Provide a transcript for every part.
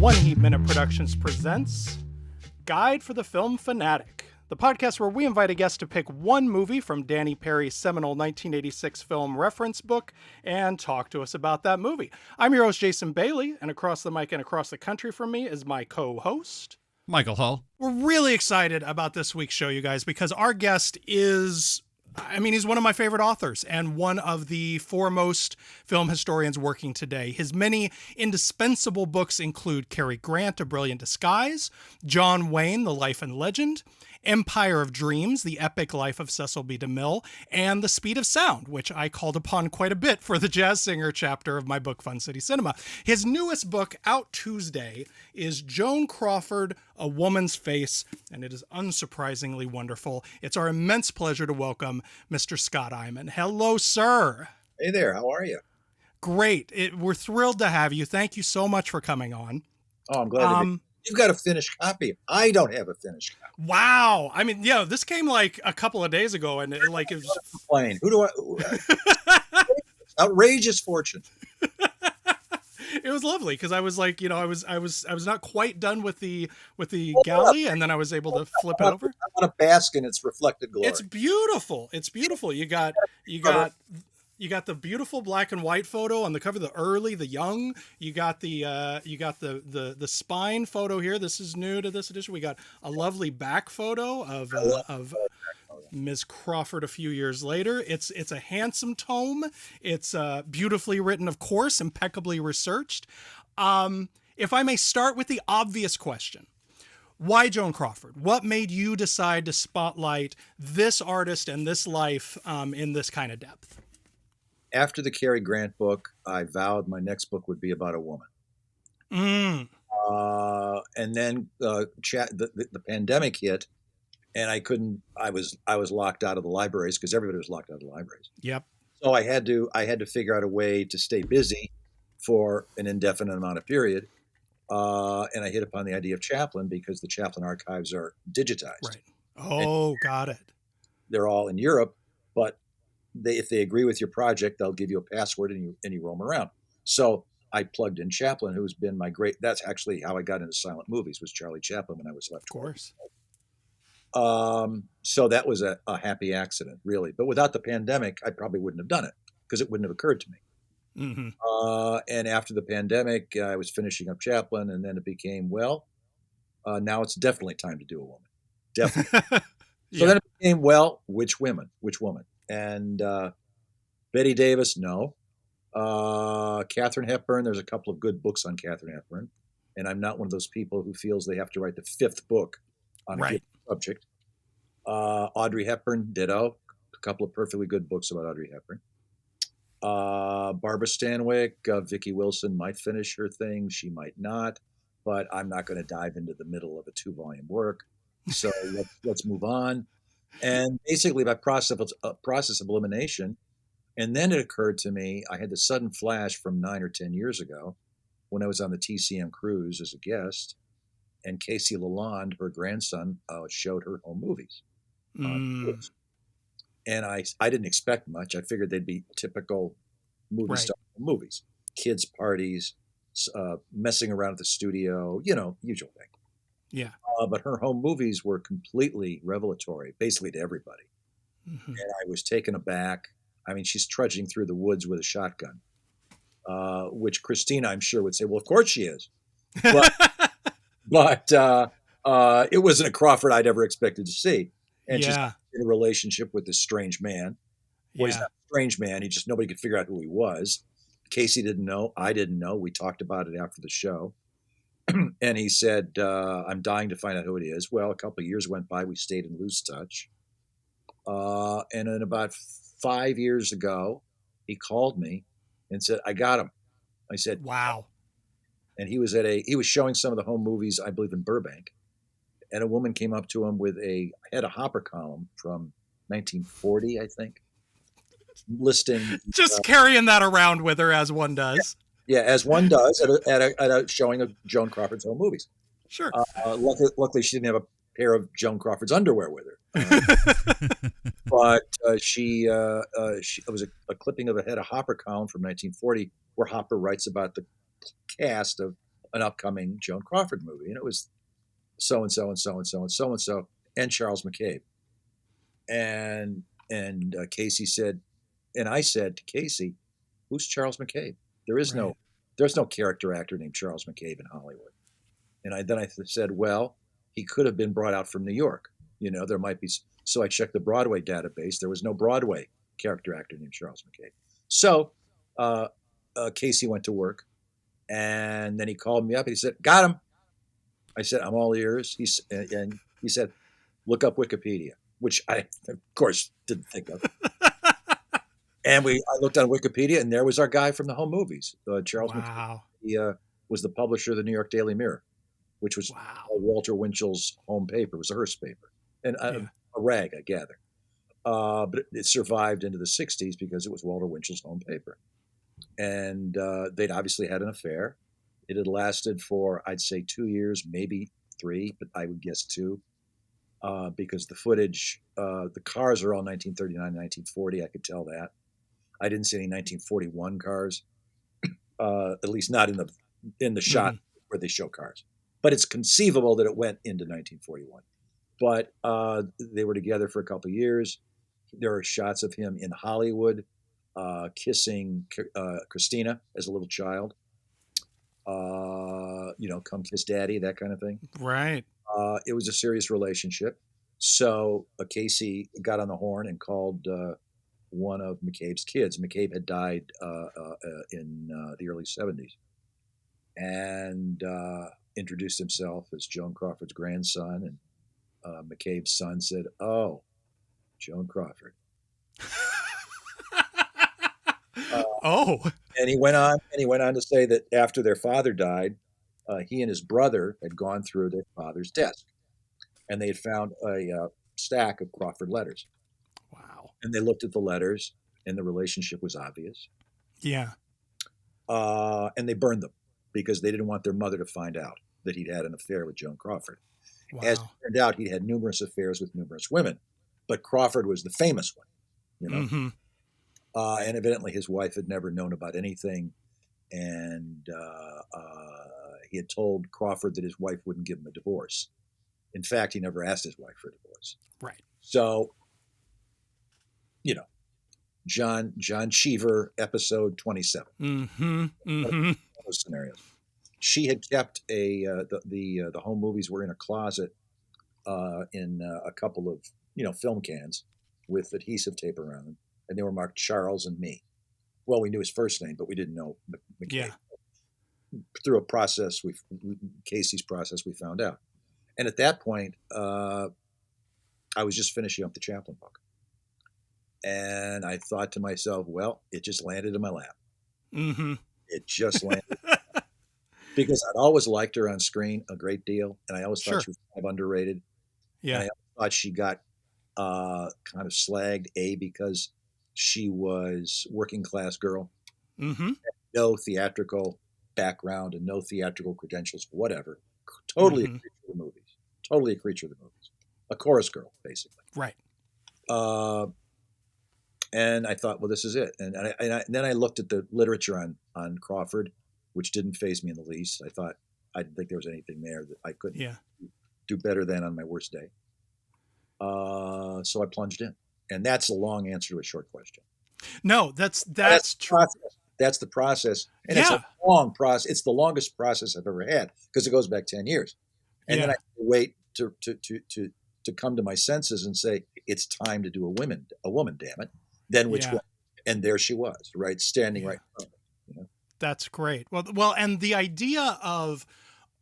One Heat Minute Productions presents Guide for the Film Fanatic, the podcast where we invite a guest to pick one movie from Danny Perry's seminal 1986 film reference book and talk to us about that movie. I'm your host, Jason Bailey, and across the mic and across the country from me is my co-host, Michael Hull. We're really excited about this week's show, you guys, because our guest is... he's one of my favorite authors and one of the foremost film historians working today. His many indispensable books include Cary Grant, A Brilliant Disguise, John Wayne, The Life and Legend, Empire of Dreams, The Epic Life of Cecil B. DeMille, and The Speed of Sound, which I called upon quite a bit for the Jazz Singer chapter of my book, Fun City Cinema. His newest book, out Tuesday, is Joan Crawford, A Woman's Face, and it is unsurprisingly wonderful. It's our immense pleasure to welcome Mr. Scott Eyman. Hello, sir. Hey there, how are you? Great. We're thrilled to have you. Thank you so much for coming on. Oh, I'm glad you've got a finished copy. I don't have a finished copy. Wow. This came like a couple of days ago, and it was plain. Outrageous fortune. It was lovely because I was like, I was not quite done with the galley, and then I was able to flip it over. I want to bask in its reflected glory. It's beautiful. It's beautiful. You got the beautiful black and white photo on the cover, the early, the young. You got the spine photo here. This is new to this edition. We got a lovely back photo of Ms. Crawford a few years later. It's a handsome tome. It's beautifully written, of course, impeccably researched. If I may start with the obvious question. Why Joan Crawford? What made you decide to spotlight this artist and this life in this kind of depth? After the Cary Grant book, I vowed my next book would be about a woman. And then the pandemic hit, and I was locked out of the libraries because everybody was locked out of the libraries. Yep. So I had to figure out a way to stay busy for an indefinite amount of period. And I hit upon the idea of Chaplin because the Chaplin archives are digitized. Right. Oh, got it. They're all in Europe, but if they agree with your project, they'll give you a password and you roam around. So I plugged in Chaplin, who's been that's actually how I got into silent movies, was Charlie Chaplin when I was left. Of course. So that was a happy accident, really. But without the pandemic, I probably wouldn't have done it because it wouldn't have occurred to me. Mm-hmm. And after the pandemic, I was finishing up Chaplin, and then it became, now it's definitely time to do a woman. Definitely. So then it became, which woman? And Betty Davis, no. Katharine Hepburn, there's a couple of good books on Katharine Hepburn, and I'm not one of those people who feels they have to write the fifth book on a given subject. Audrey Hepburn, ditto. A couple of perfectly good books about Audrey Hepburn. Barbara Stanwyck, Vicki Wilson might finish her thing. She might not, but I'm not going to dive into the middle of a 2-volume work. So let's move on. And basically by process of elimination. And then it occurred to me, I had the sudden flash from 9 or 10 years ago when I was on the TCM cruise as a guest, and Casey Lalonde, her grandson, showed her home movies. And I didn't expect much. I figured they'd be typical movie style movies, kids' parties, messing around at the studio, usual thing. Yeah. But her home movies were completely revelatory, basically to everybody. Mm-hmm. And I was taken aback. She's trudging through the woods with a shotgun, which Christina, I'm sure, would say, well, of course she is. But it wasn't a Crawford I'd ever expected to see. And she's in a relationship with this strange man. Well, he's not a strange man. Nobody could figure out who he was. Casey didn't know. I didn't know. We talked about it after the show. And he said, I'm dying to find out who it is. Well, a couple of years went by. We stayed in loose touch. And then about 5 years ago, he called me and said, I got him. I said, wow. And he was showing some of the home movies, I believe, in Burbank. And a woman came up to him with had a Hopper column from 1940, I think, listing. Just carrying that around with her as one does. Yeah, as one does at a showing of Joan Crawford's home movies. Sure. Luckily, she didn't have a pair of Joan Crawford's underwear with her. But it was a clipping of a Hopper column from 1940 where Hopper writes about the cast of an upcoming Joan Crawford movie, and it was so and so and so and so and so and so and Charles McCabe. And Casey said, and I said to Casey, "Who's Charles McCabe? There is Right. there's no character actor named Charles McCabe in Hollywood." And then I said, "Well, he could have been brought out from New York. There might be." So I checked the Broadway database. There was no Broadway character actor named Charles McCabe. So Casey went to work, and then he called me up. And he said, "Got him." I said, "I'm all ears." And he said, "Look up Wikipedia," which I, of course, didn't think of. And I looked on Wikipedia, and there was our guy from the home movies, Charles McCabe. Wow. He was the publisher of the New York Daily Mirror, which was Wow. Walter Winchell's home paper. It was a Hearst paper, and Yeah. a rag, I gather. But it survived into the 60s because it was Walter Winchell's home paper. And they'd obviously had an affair. It had lasted for, I'd say, 2 years, maybe 3, but I would guess 2, because the footage, the cars are all 1939, 1940. I could tell that. I didn't see any 1941 cars, at least not in the shot where they show cars. But it's conceivable that it went into 1941. But they were together for a couple of years. There are shots of him in Hollywood kissing Christina as a little child. Come kiss daddy, that kind of thing. Right. It was a serious relationship. So Casey got on the horn and called one of McCabe's kids. McCabe had died in the early 70s, and introduced himself as Joan Crawford's grandson. And McCabe's son said, "Oh, Joan Crawford." Oh. And he went on to say that after their father died, he and his brother had gone through their father's desk, and they had found a stack of Crawford letters. Wow. And they looked at the letters, and the relationship was obvious. Yeah. And they burned them because they didn't want their mother to find out that he'd had an affair with Joan Crawford. Wow. As it turned out, he'd had numerous affairs with numerous women, but Crawford was the famous one, Mm-hmm. And evidently his wife had never known about anything. And he had told Crawford that his wife wouldn't give him a divorce. In fact, he never asked his wife for a divorce. Right. So, John Cheever, episode 27. Mm-hmm. Mm-hmm. Those scenarios. She had kept the home movies were in a closet in a couple of film cans with adhesive tape around them, and they were marked Charles and me. Well, we knew his first name, but we didn't know McCabe. Yeah. Through a process, Casey's process, we found out. And at that point, I was just finishing up the Chaplin book. And I thought to myself, well, it just landed in my lap. Mm-hmm. It just landed. Because I'd always liked her on screen a great deal. And I always thought she was kind of underrated. Yeah. And I thought she got kind of slagged, because she was working class girl. Mm-hmm. No theatrical background and no theatrical credentials, whatever. Totally a creature of the movies. Totally a creature of the movies. A chorus girl, basically. Right. And I thought, well, this is it. And then I looked at the literature on Crawford, which didn't faze me in the least. I didn't think there was anything there that I couldn't do better than on my worst day. So I plunged in. And that's a long answer to a short question. No, that's true. That's the process. And it's a long process. It's the longest process I've ever had because it goes back 10 years. And then I wait to come to my senses and say, it's time to do a woman, damn it. Then which one? And there she was, right? Standing right in front of me. That's great. Well, and the idea of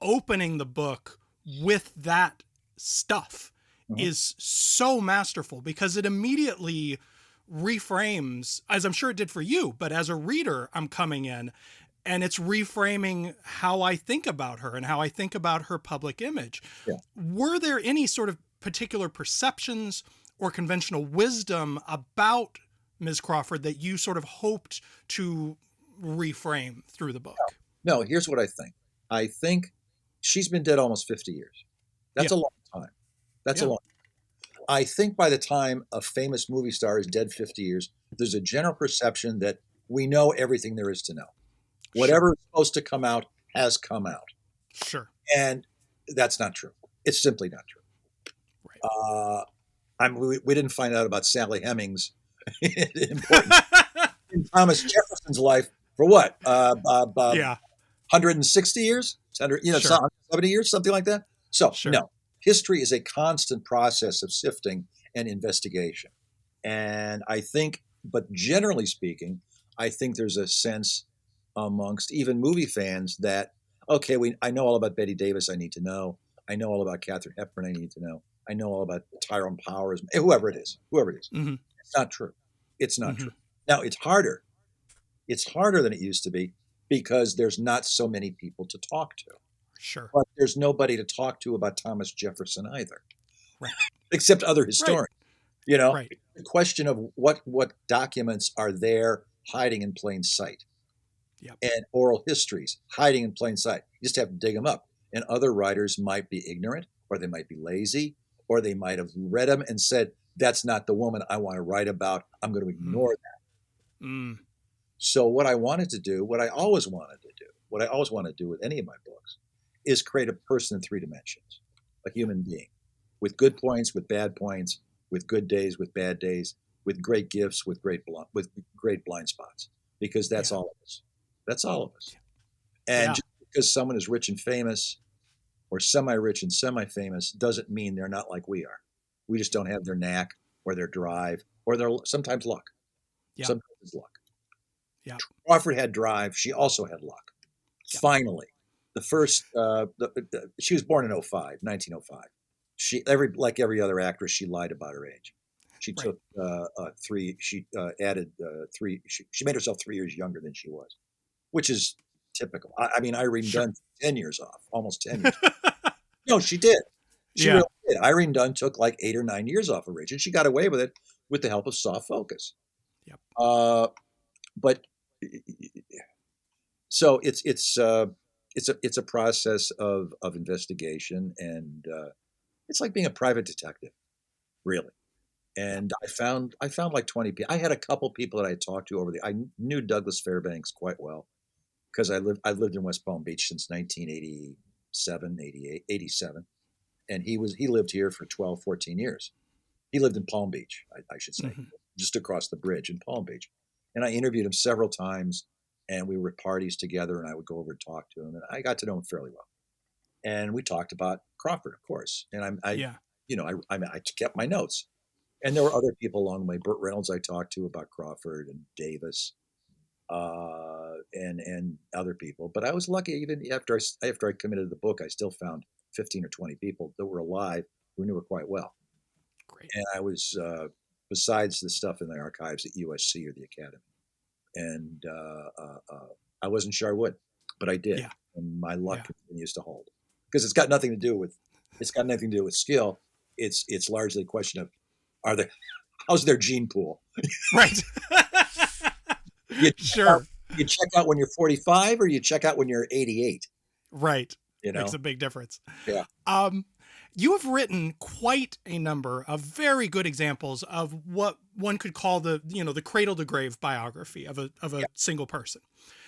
opening the book with that stuff is so masterful because it immediately reframes, as I'm sure it did for you, but as a reader, I'm coming in and it's reframing how I think about her and how I think about her public image. Yeah. Were there any sort of particular perceptions or conventional wisdom about Ms. Crawford that you sort of hoped to reframe through the book? No, here's what I think. I think she's been dead almost 50 years. That's a long time. That's a long time. I think by the time a famous movie star is dead 50 years, there's a general perception that we know everything there is to know. Whatever is supposed to come out has come out. Sure. And that's not true. It's simply not true. Right. We didn't find out about Sally Hemings important in Thomas Jefferson's life for what? Yeah. 160 years? 100, Sure. 70 years, something like that. So, Sure. no, history is a constant process of sifting and investigation. And I think, but generally speaking, I think there's a sense amongst even movie fans that, okay, I know all about Betty Davis, I need to know. I know all about Katharine Hepburn, I need to know. I know all about Tyrone Powers, whoever it is, whoever it is. Hmm. It's not true. It's not Hmm. true. Now, it's harder. It's harder than it used to be because there's not so many people to talk to. Sure. But there's nobody to talk to about Thomas Jefferson either, Right. except other Right. historians. Right. The question of what documents are there hiding in plain sight, Yep. and oral histories hiding in plain sight. You just have to dig them up. And other writers might be ignorant, or they might be lazy, or they might have read them and said, "That's not the woman I want to write about. I'm going to Mm. ignore that." Mm. So what I wanted to do, what I always wanted to do, what I always want to do with any of my books, is create a person in 3 dimensions, a human being, with good points, with bad points, with good days, with bad days, with great gifts, with great blind spots, because that's Yeah. all of us. That's all of us. And Yeah. just because someone is rich and famous, or semi-rich and semi-famous, doesn't mean they're not like we are. We just don't have their knack, or their drive, or their sometimes luck. Yeah. Sometimes it's luck. Yeah. Crawford had drive. She also had luck. Yeah. Finally, the first, she was born in 1905. Like every other actress, she lied about her age. She Right. took she added 3, she made herself 3 years younger than she was, which is typical. I mean, Irene Sure. Dunn, 10 years off, almost 10 years. No, she did. She Yeah. really did. Irene Dunn took like 8 or 9 years off of age, and she got away with it with the help of soft focus. Yep. But so it's a process of investigation, and it's like being a private detective, really. Yep. And I found like 20 people. I had a couple people that I talked to I knew Douglas Fairbanks quite well because I lived in West Palm Beach since 1987, 88, 87, and he lived here for 12, 14 years. He lived in Palm Beach, I should say, Hmm. just across the bridge in Palm Beach. And I interviewed him several times, and we were at parties together, and I would go over and talk to him, and I got to know him fairly well. And we talked about Crawford, of course. And Yeah. I kept my notes. And there were other people along the way. Burt Reynolds I talked to about Crawford, and Davis, and other people. But I was lucky. Even after I committed the book, I still found 15 or 20 people that were alive who knew her quite well. Great. And I was, besides the stuff in the archives at USC or the Academy, and I wasn't sure I would, but I did, Yeah. and my luck Yeah. continues to hold because it's got nothing to do with skill. It's largely a question of are they how's their gene pool. Right. You check out, Sure. you check out when you're 45 or you check out when you're 88. Right. You Makes know, a big difference. yeah, Um, you have written quite a number of very good examples of what one could call the cradle to grave biography of a yeah, single person.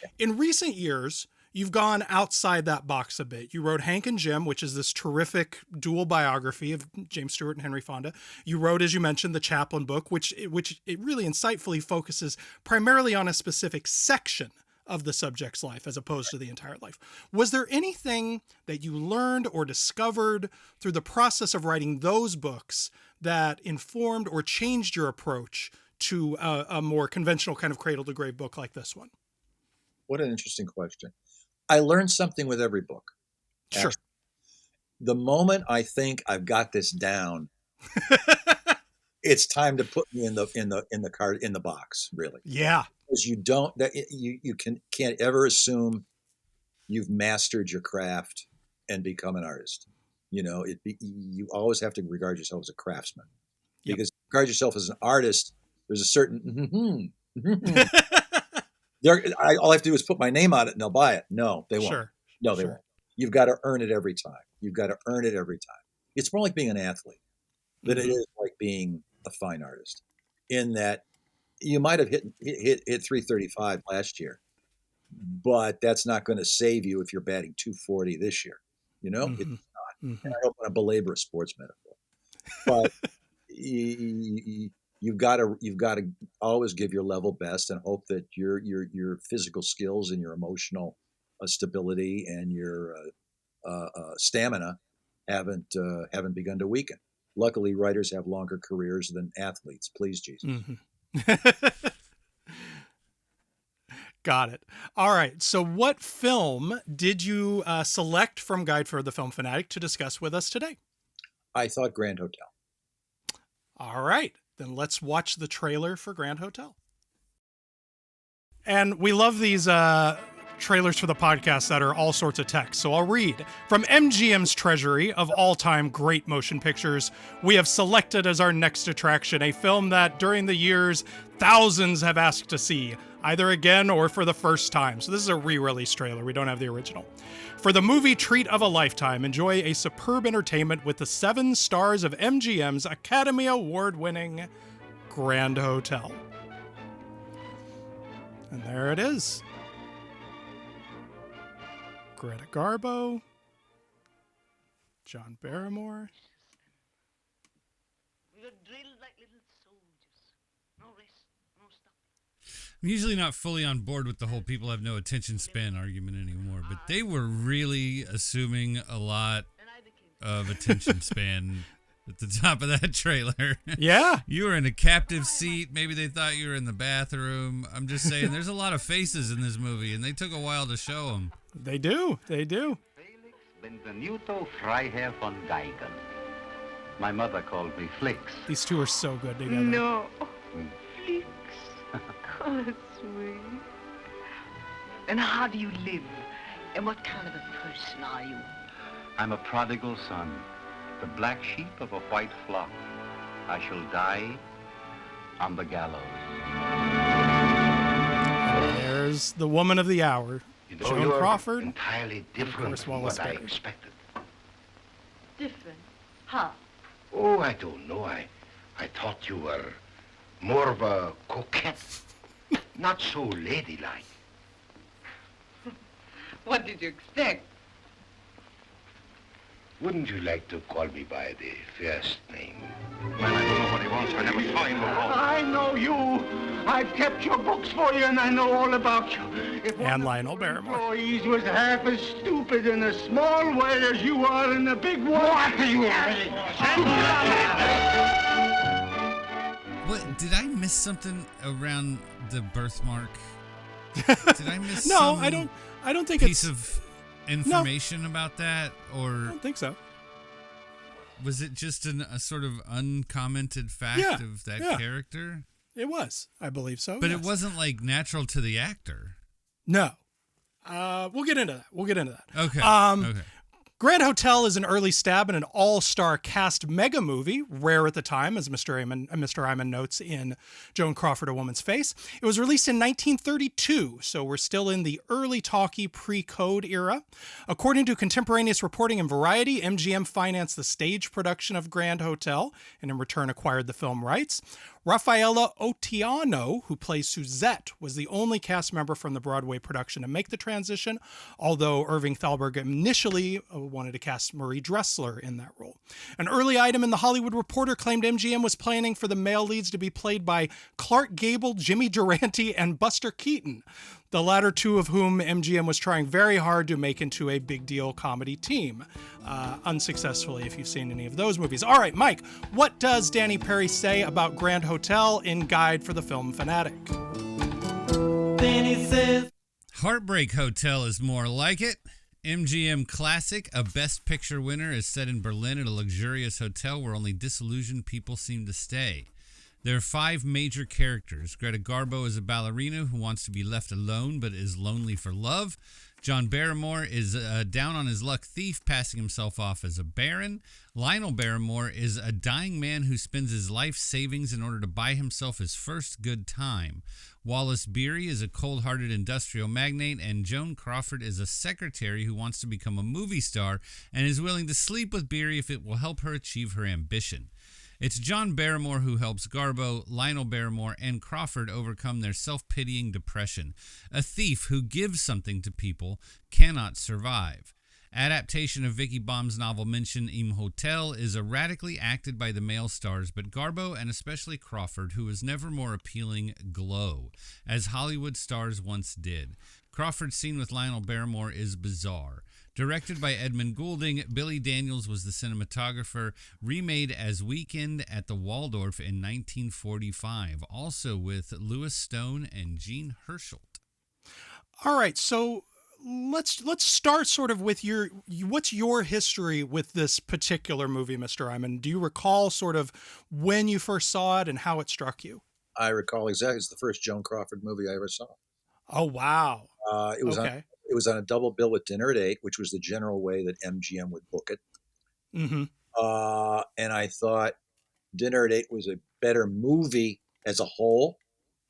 yeah. In recent years, you've gone outside that box a bit. You wrote Hank and Jim, which is this terrific dual biography of James Stewart and Henry Fonda. You wrote, as you mentioned, the Chaplin book, which it really insightfully focuses primarily on a specific section of the subject's life as opposed to the entire life. Was there anything that you learned or discovered through the process of writing those books that informed or changed your approach to a more conventional kind of cradle to grave book like this one? What an interesting question. I learned something with every book. Sure. Actually, the moment I think I've got this down, it's time to put me in the box, really, Yeah. because you can't ever assume you've mastered your craft and become an artist. You always have to regard yourself as a craftsman, Yep. because regard yourself as an artist. There's a certain there. All I have to do is put my name on it, and they'll buy it. No, they won't. Sure. No, they Sure. won't. You've got to earn it every time. You've got to earn it every time. It's more like being an athlete than it Hmm. is like being a fine artist. In that you might have hit 335 last year, but that's not going to save you if you're batting 240 this year. It's not. And I don't want to belabor a sports metaphor, but you've got to always give your level best and hope that your physical skills and your emotional stability and your stamina haven't begun to weaken. Luckily, writers have longer careers than athletes. Please, Jesus. Got it. All right. So what film did you select from Guide for the Film Fanatic to discuss with us today? I thought Grand Hotel. All right. Then let's watch the trailer for Grand Hotel. And we love these trailers for the podcast that are all sorts of text. So I'll read. From MGM's treasury of all-time great motion pictures, we have selected as our next attraction a film that during the years thousands have asked to see, either again or for the first time. So this is a re-release trailer. We don't have the original. For the movie treat of a lifetime, enjoy a superb entertainment with the 7 stars of MGM's Academy Award-winning Grand Hotel. And there it is. Greta Garbo, John Barrymore. We were drilled like little soldiers. No rest, no stop. I'm usually not fully on board with the whole people have no attention span argument anymore, but they were really assuming a lot of attention span at the top of that trailer. Yeah. You were in a captive seat. Maybe they thought you were in the bathroom. I'm just saying there's a lot of faces in this movie, and they took a while to show them. They do. They do. Felix Benvenuto Freiherr von Geigen. My mother called me Flix. These two are so good together. No. Flix. Oh, that's sweet. And how do you live? And what kind of a person are you? I'm a prodigal son, the black sheep of a white flock. I shall die on the gallows. There's the woman of the hour, Joan Crawford. Entirely different from what I expected. Different? How? Oh, I don't know. I thought you were more of a coquette. Not so ladylike. What did you expect? Wouldn't you like to call me by the first name? Well, I don't know what he wants. I never saw him before. I know you. I've kept your books for you, and I know all about you. If And Lionel Barrymore. employees was half as stupid in a small way as you are in a big one. What are you What, did I miss something around the birthmark? Did I miss No, some I don't think piece it's of information about that? I Or don't think so. was it just a sort of uncommented fact Yeah, of that yeah. character? It was. I believe so. But yes. it wasn't like natural to the actor. No. We'll get into that. Okay. Okay. Grand Hotel is an early stab in an all-star cast mega movie, rare at the time, as Mr. Eyman notes in Joan Crawford, A Woman's Face. It was released in 1932, so we're still in the early talkie pre-code era. According to contemporaneous reporting in Variety, MGM financed the stage production of Grand Hotel and in return acquired the film rights. Raffaella Otiano, who plays Suzette, was the only cast member from the Broadway production to make the transition, although Irving Thalberg initially wanted to cast Marie Dressler in that role. An early item in The Hollywood Reporter claimed MGM was planning for the male leads to be played by Clark Gable, Jimmy Durante, and Buster Keaton, the latter two of whom MGM was trying very hard to make into a big deal comedy team. Unsuccessfully, if you've seen any of those movies. All right, Mike, what does Danny Perry say about Grand Hotel in Guide for the Film Fanatic? Danny says, Heartbreak Hotel is more like it. MGM classic, a Best Picture winner, is set in Berlin at a luxurious hotel where only disillusioned people seem to stay. There are 5 major characters. Greta Garbo is a ballerina who wants to be left alone but is lonely for love. John Barrymore is a down-on-his-luck thief passing himself off as a baron. Lionel Barrymore is a dying man who spends his life savings in order to buy himself his first good time. Wallace Beery is a cold-hearted industrial magnate, and Joan Crawford is a secretary who wants to become a movie star and is willing to sleep with Beery if it will help her achieve her ambition. It's John Barrymore who helps Garbo, Lionel Barrymore, and Crawford overcome their self-pitying depression. A thief who gives something to people cannot survive. Adaptation of Vicky Baum's novel mentioned Im Hotel is erratically acted by the male stars, but Garbo and especially Crawford, who is never more appealing, glow, as Hollywood stars once did. Crawford's scene with Lionel Barrymore is bizarre. Directed by Edmund Goulding, Billy Daniels was the cinematographer, remade as Weekend at the Waldorf in 1945, also with Louis Stone and Jean Hersholt. All right, so let's start sort of with what's your history with this particular movie, Mr. Eyman? Do you recall sort of when you first saw it and how it struck you? I recall exactly. It's the first Joan Crawford movie I ever saw. Oh, wow. It was okay. It was on a double bill with Dinner at 8, which was the general way that MGM would book it. Mm-hmm. And I thought Dinner at 8 was a better movie as a whole.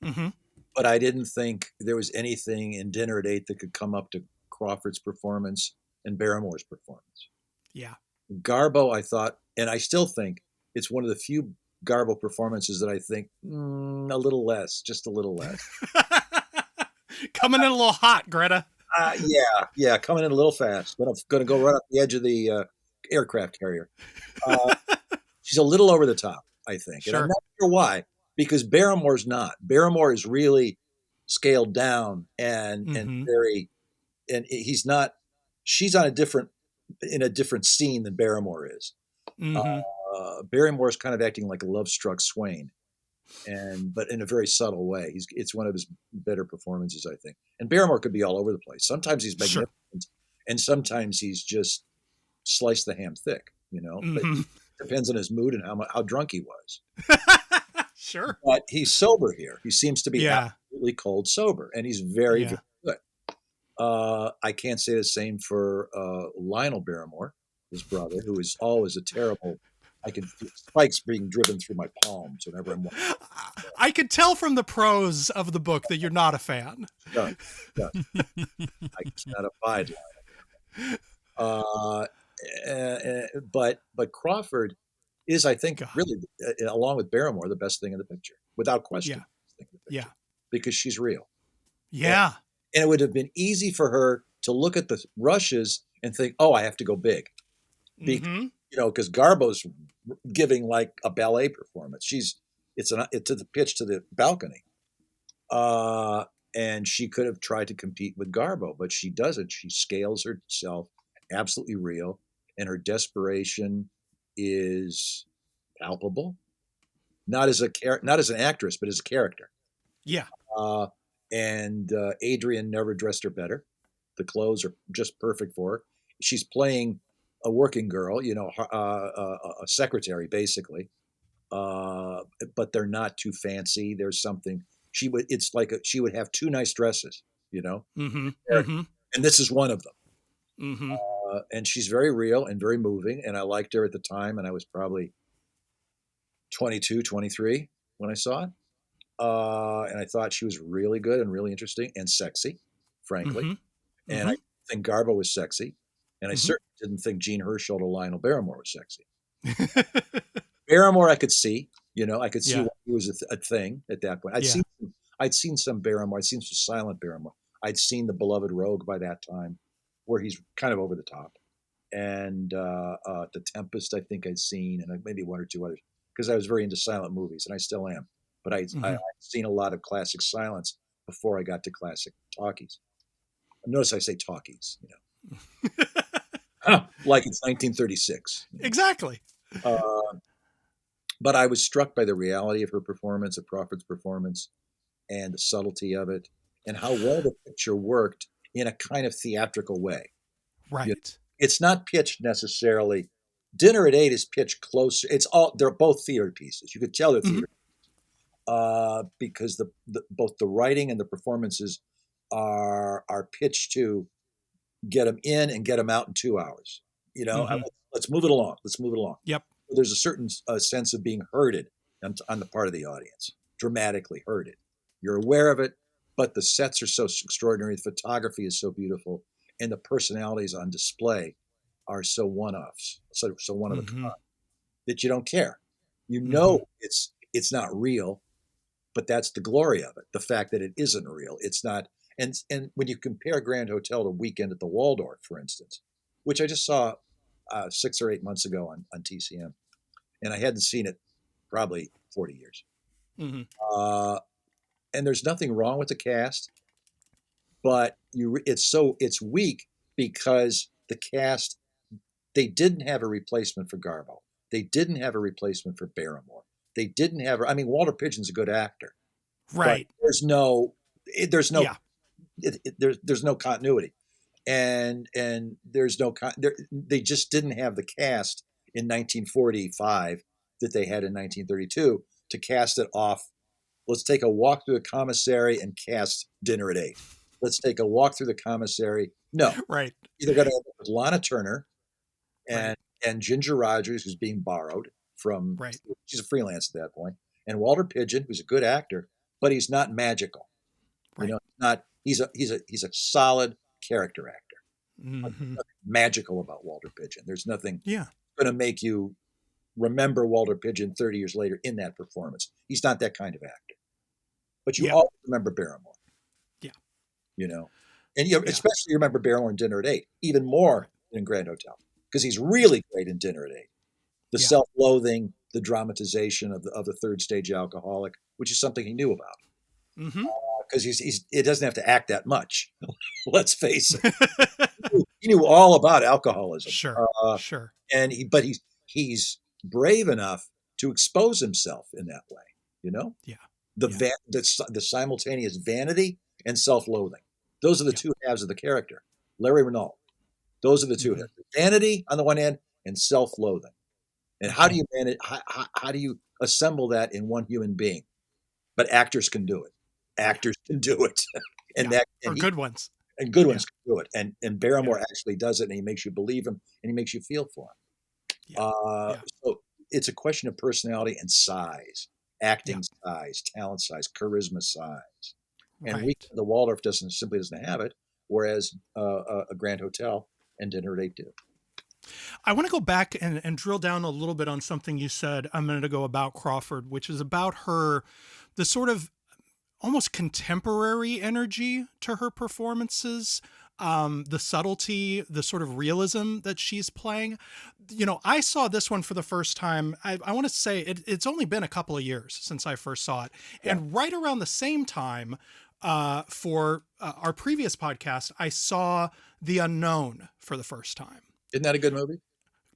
Mm-hmm. But I didn't think there was anything in Dinner at 8 that could come up to Crawford's performance and Barrymore's performance. Yeah. Garbo, I thought, and I still think, it's one of the few Garbo performances that I think a little less, just a little less. Coming in a little hot, Greta. Yeah, coming in a little fast. But I'm going to go right off the edge of the aircraft carrier. She's a little over the top, I think. Sure. And I'm not sure why, because Barrymore's not. Barrymore is really scaled down and very, and he's not, she's on in a different scene than Barrymore is. Barrymore's kind of acting like a love-struck swain, but in a very subtle way. It's one of his better performances, I think. And Barrymore could be all over the place. Sometimes he's magnificent, and sometimes he's just sliced the ham thick, But it depends on his mood and how drunk he was. Sure. But he's sober here. He seems to be absolutely cold sober, and he's very, very good. I can't say the same for Lionel Barrymore, his brother, who is always a terrible. I can feel spikes being driven through my palms whenever I'm watching. I could tell from the prose of the book that you're not a fan. No. I cannot abide Lionel. But Crawford is, I think, really, along with Barrymore, the best thing in the picture, without question. Yeah. Because she's real. Yeah. And it would have been easy for her to look at the rushes and think, oh, I have to go big. Because Garbo's giving like a ballet performance. It's to the pitch to the balcony. And she could have tried to compete with Garbo, but she doesn't. She scales herself absolutely real, and her desperation is palpable. Not as an actress, but as a character. Yeah. And Adrian never dressed her better. The clothes are just perfect for her. She's playing a working girl, a secretary basically, but they're not too fancy. There's something it's like she would have two nice dresses, and this is one of them. And she's very real and very moving, and I liked her at the time, and I was probably 22, 23 when I saw it. And I thought she was really good and really interesting and sexy, frankly. And I think Garbo was sexy. And I certainly didn't think Jean Hersholt or Lionel Barrymore was sexy. Barrymore, I could see, I could see why he was a thing at that point. I'd seen some Barrymore. I'd seen some silent Barrymore. I'd seen The Beloved Rogue by that time, where he's kind of over the top. And The Tempest, I think I'd seen, and maybe one or two others, because I was very into silent movies, and I still am. But I'd seen a lot of classic silence before I got to classic talkies. Notice I say talkies, like it's 1936. Exactly. But I was struck by the reality of her performance, of Crawford's performance, and the subtlety of it, and how well the picture worked in a kind of theatrical way. Right. It's not pitched necessarily. Dinner at 8 is pitched closer. They're both theater pieces. You could tell they're theater because both the writing and the performances are pitched to get them in and get them out in 2 hours. Let's move it along. Yep. There's a certain sense of being herded on the part of the audience, dramatically herded. You're aware of it, but the sets are so extraordinary. The photography is so beautiful, and the personalities on display are so one-offs, so one of a kind, that you don't care. You know, it's not real, but that's the glory of it. The fact that it isn't real. It's not. And when you compare Grand Hotel to Weekend at the Waldorf, for instance, which I just saw 6 or 8 months ago on TCM, and I hadn't seen it probably 40 years. Mm-hmm. And there's nothing wrong with the cast, but it's weak because the cast, they didn't have a replacement for Garbo. They didn't have a replacement for Barrymore. They didn't have. I mean, Walter Pidgeon's a good actor, Right. but there's no Yeah. there's no continuity, and there's no they just didn't have the cast in 1945 that they had in 1932 to cast it off. Let's take a walk through the commissary and cast Dinner at 8. Let's take a walk through the commissary. No, Right. either going to end up with Lana Turner and Right. and Ginger Rogers, who's being borrowed from. Right. She's a freelance at that point, and Walter Pidgeon, who's a good actor, but he's not magical. Right. You know, not he's a solid character actor. Mm-hmm. Nothing magical about Walter Pidgeon. There's nothing Yeah. going to make you remember Walter Pidgeon 30 years later in that performance. He's not that kind of actor. But you Yeah. always remember Barrymore. Yeah. You know, and you especially remember Barrymore in Dinner at 8, even more than Grand Hotel, because he's really great in Dinner at 8. The self-loathing, the dramatization of the third stage alcoholic, which is something he knew about. Mm-hmm. Because it doesn't have to act that much. Let's face it. He knew all about alcoholism. Sure. Sure. And he's brave enough to expose himself in that way. You know. Yeah. The simultaneous vanity and self-loathing. Those are the two halves of the character. Larry Renault. Those are the two halves. Vanity on the one hand and self-loathing. And how do you manage? How do you assemble that in one human being? But actors can do it. Actors can do it, good ones. And good ones can do it. And Barrymore actually does it, and he makes you believe him, and he makes you feel for him. So it's a question of personality and size, acting size, talent size, charisma size. And the Waldorf simply doesn't have it, whereas a Grand Hotel and Dinner at 8 do. I want to go back and drill down a little bit on something you said a minute ago about Crawford, which is about the sort of almost contemporary energy to her performances, the subtlety, the sort of realism that she's playing. You know, I saw this one for the first time. I want to say it's only been a couple of years since I first saw it. Yeah. And right around the same time, for our previous podcast, I saw The Unknown for the first time. Isn't that a good movie?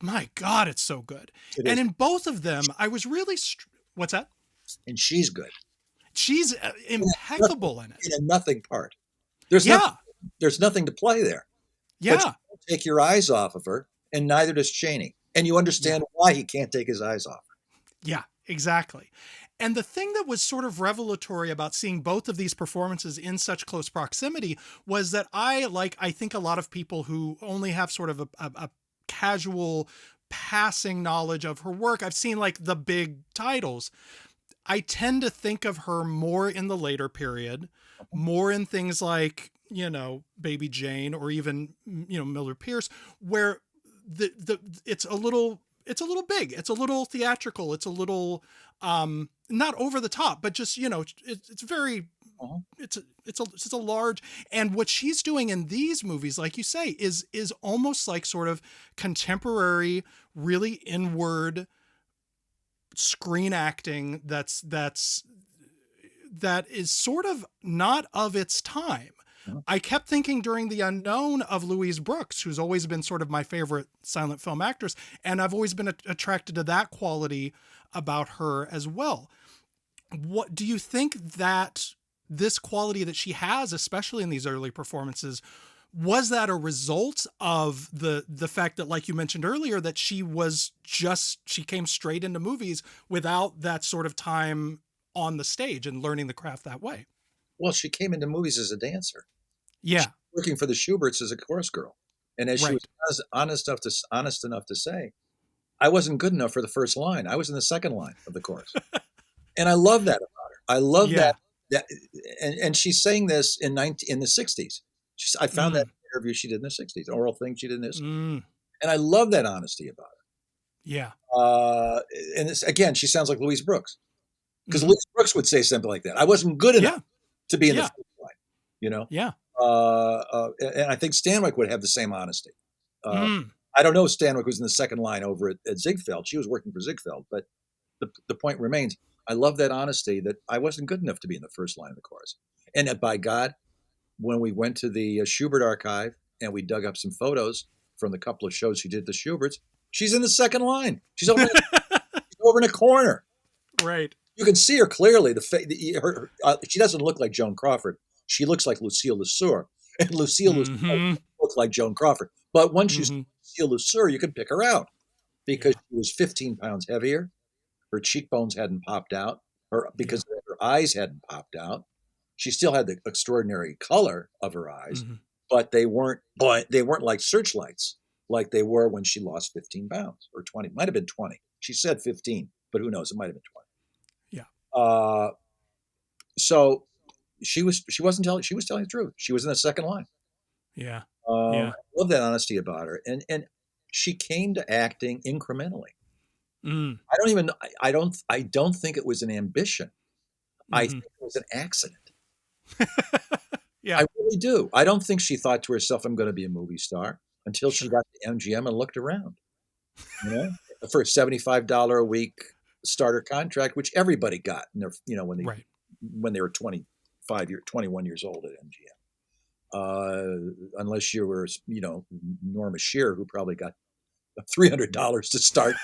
My God, it's so good. And in both of them, I was really... What's that? And she's good. She's impeccable in it. In a nothing part. There's nothing to play there. Yeah. But you don't take your eyes off of her, and neither does Chaney. And you understand why he can't take his eyes off her. Yeah, exactly. And the thing that was sort of revelatory about seeing both of these performances in such close proximity was that I think a lot of people who only have sort of a casual passing knowledge of her work, I've seen like the big titles. I tend to think of her more in the later period, more in things like, you know, Baby Jane or even, you know, Mildred Pierce, where it's a little big, it's a little theatrical, it's a little not over the top, but just, you know, it's very it's a large, and what she's doing in these movies, like you say, is almost like sort of contemporary, really inward screen acting that is sort of not of its time. I kept thinking during The Unknown of Louise Brooks, who's always been sort of my favorite silent film actress, and I've always been attracted to that quality about her as well. What do you think that this quality that she has, especially in these early performances, was that a result of the fact that, like you mentioned earlier, that she came straight into movies without that sort of time on the stage and learning the craft that way? Well, she came into movies as a dancer. Yeah. She was working for the Schuberts as a chorus girl. And as she was honest enough to say, I wasn't good enough for the first line. I was in the second line of the chorus. And I love that about her. I love that. And she's saying this in the 60s. I found that interview she did in the 60s, an oral thing she did in this. And I love that honesty about her. Yeah. And this, again, she sounds like Louise Brooks, because Mhm. Louise Brooks would say something like that. I wasn't good enough Yeah. to be in the Yeah. first line, you know? Yeah. And I think Stanwyck would have the same honesty. Uh, Mm. I don't know if Stanwyck was in the second line over at Ziegfeld. She was working for Ziegfeld, but the point remains, I love that honesty that I wasn't good enough to be in the first line of the chorus. And that, by God, when we went to the Schubert archive and we dug up some photos from the couple of shows she did at the Schuberts, she's in the second line. She's over, she's over in a corner. Right. You can see her clearly. She doesn't look like Joan Crawford. She looks like Lucille Lesueur. And Lucille Mhm. looks like Joan Crawford. But once you see Mhm. Lucille Lesueur, you can pick her out because Yeah. she was 15 pounds heavier. Her cheekbones hadn't popped out. Because her eyes hadn't popped out. She still had the extraordinary color of her eyes, Mhm. but they weren't like searchlights like they were when she lost 15 pounds or 20. Might have been 20. She said 15, but who knows? It might have been 20. Yeah. So she was telling the truth. She was in the second line. Yeah. I Yeah. love that honesty about her, and she came to acting incrementally. Mm. I don't think it was an ambition. I Mhm. think it was an accident. Yeah. I really do. I don't think she thought to herself, "I'm going to be a movie star," until she Sure. got to MGM and looked around. You know, for a $75 a week starter contract, which everybody got, in their, Right. when they were 21 years old at MGM. Unless you were, Norma Shearer, who probably got $300 to start,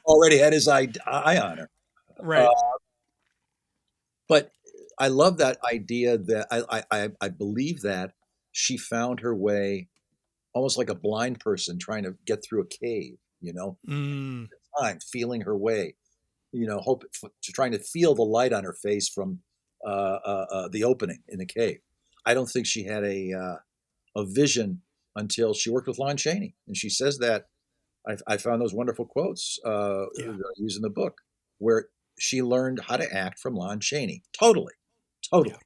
already had his eye on her. Uh, Right. but I love that idea that I believe that she found her way almost like a blind person trying to get through a cave, Mm. time feeling her way, trying to feel the light on her face from the opening in the cave. I don't think she had a vision until she worked with Lon Chaney, and she says that. I found those wonderful quotes Yeah. that I use in the book, where she learned how to act from Lon Chaney. Totally, totally. Yeah.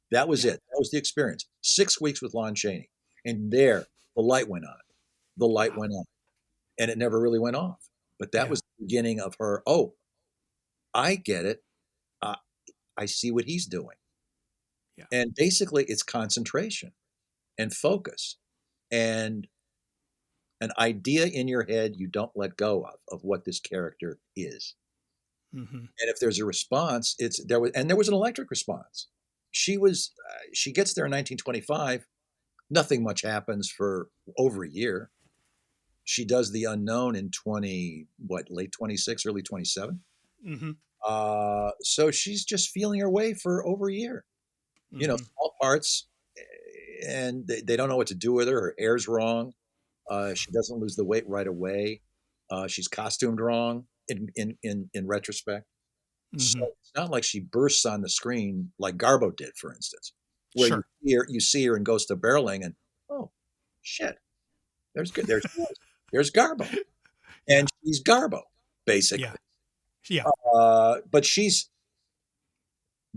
That was Yeah. it. That was the experience. 6 weeks with Lon Chaney, and there the light went on. The light Wow. went on, and it never really went off. But that Yeah. was the beginning of her. Oh, I get it. I, I see what he's doing. Yeah. And basically, it's concentration and focus and an idea in your head you don't let go of what this character is. Mhm. And if there's a response, there was an electric response. She gets there in 1925. Nothing much happens for over a year. She does The Unknown in late 26, early 27. Mhm. So she's just feeling her way for over a year. Mhm. Small parts, and they don't know what to do with her. Her hair's wrong. She doesn't lose the weight right away. She's costumed wrong in retrospect. So Mhm. it's not like she bursts on the screen like Garbo did, for instance, where Sure. you see her in Ghost of Berling, and oh shit, there's Garbo, Yeah. and she's Garbo Yeah. basically. Yeah. But she's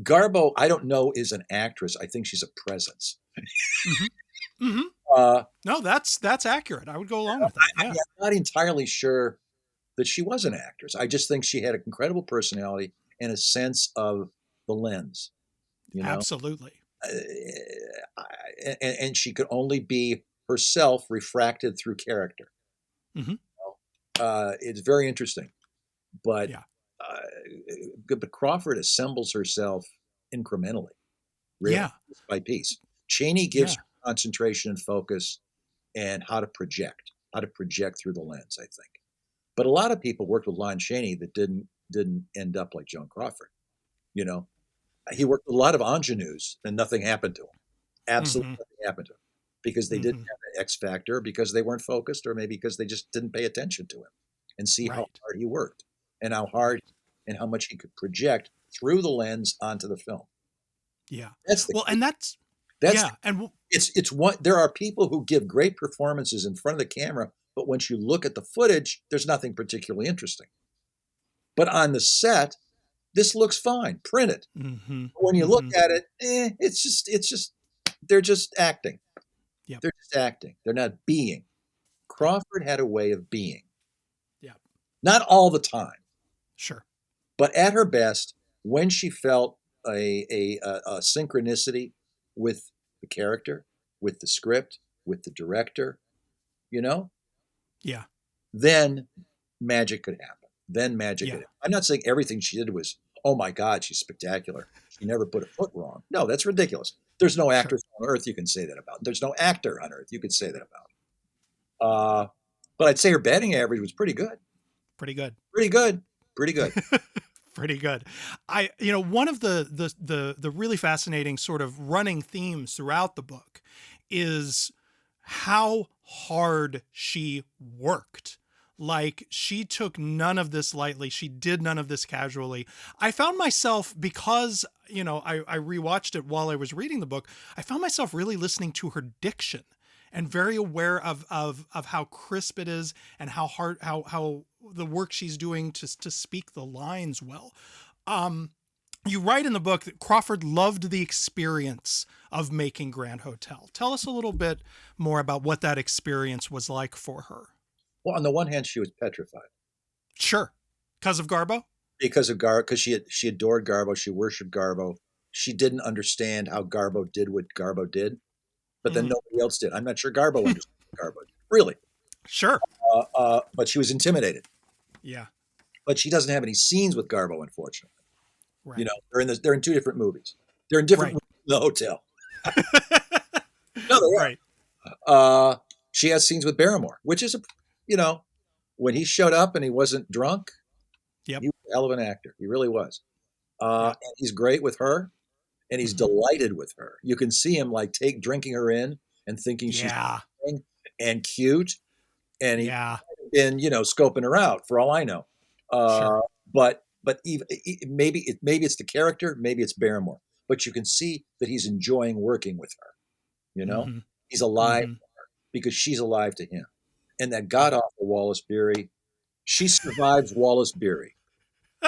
Garbo. I don't know is an actress. I think she's a presence. Mhm. Mhm. Uh, No, that's accurate. I would go along with that. I'm Yeah. not entirely sure that she was an actress. I just think she had an incredible personality and a sense of the lens, you know. Absolutely. And she could only be herself refracted through character. Mhm. It's very interesting, but Yeah. Crawford assembles herself incrementally, really, Yeah. piece by piece. Cheney gives Yeah. her concentration and focus and how to project through the lens, I think. But a lot of people worked with Lon Chaney that didn't end up like Joan Crawford. You know, he worked with a lot of ingenues and nothing happened to him. Absolutely Mhm. nothing happened to him because they didn't Mhm. have an X factor, because they weren't focused, or maybe because they just didn't pay attention to him and see how Right. hard he worked and how hard Right. and how much he could project through the lens onto the film. Yeah. That's the Well, key. and that's That's yeah, and it's one. There are people who give great performances in front of the camera, but once you look at the footage, there's nothing particularly interesting. But on the set, this looks fine, printed. mhm. But when you look Mhm. at it, it's just they're just acting. Yep. They're just acting. They're not being. Yep. Crawford had a way of being. Yeah. Not all the time, Sure. but at her best, when she felt a synchronicity with the character, with the script, with the director, you know, Yeah. then magic could happen. Then magic Yeah. could happen. I'm not saying everything she did was, oh my God, she's spectacular. She never put a foot wrong. No, that's ridiculous. There's no Sure. actress on earth you can say that about. There's no actor on earth you can say that about. But I'd say her batting average was pretty good. Pretty good. Pretty good. Pretty good. Pretty good. One of the really fascinating sort of running themes throughout the book is how hard she worked. Like, she took none of this lightly. She did none of this casually. I found myself, because, I rewatched it while I was reading the book, I found myself really listening to her diction and very aware of how crisp it is and how hard, how the work she's doing to speak the lines well. You write in the book that Crawford loved the experience of making Grand Hotel. Tell us a little bit more about what that experience was like for her. Well, on the one hand, she was petrified. Sure. Because of Garbo? Because of Garbo, because she adored Garbo. She worshipped Garbo. She didn't understand how Garbo did what Garbo did, but then nobody else did. I'm not sure Garbo understood what Garbo did. Really. Sure. But she was intimidated. Yeah. But she doesn't have any scenes with Garbo, unfortunately. Right. They're in two different movies. They're in different movies in the hotel. No, they are. Right. She has scenes with Barrymore, which is when he showed up and he wasn't drunk, Yep. he was a hell of an actor. He really was. Yep. And he's great with her, and he's delighted with her. You can see him drinking her in and thinking she's funny and cute, and he's been scoping her out for all I know. Sure. But even maybe it's the character, maybe it's Barrymore, but you can see that he's enjoying working with her. He's alive to her because she's alive to him. And that god-awful Wallace Beery, she survives Wallace Beery,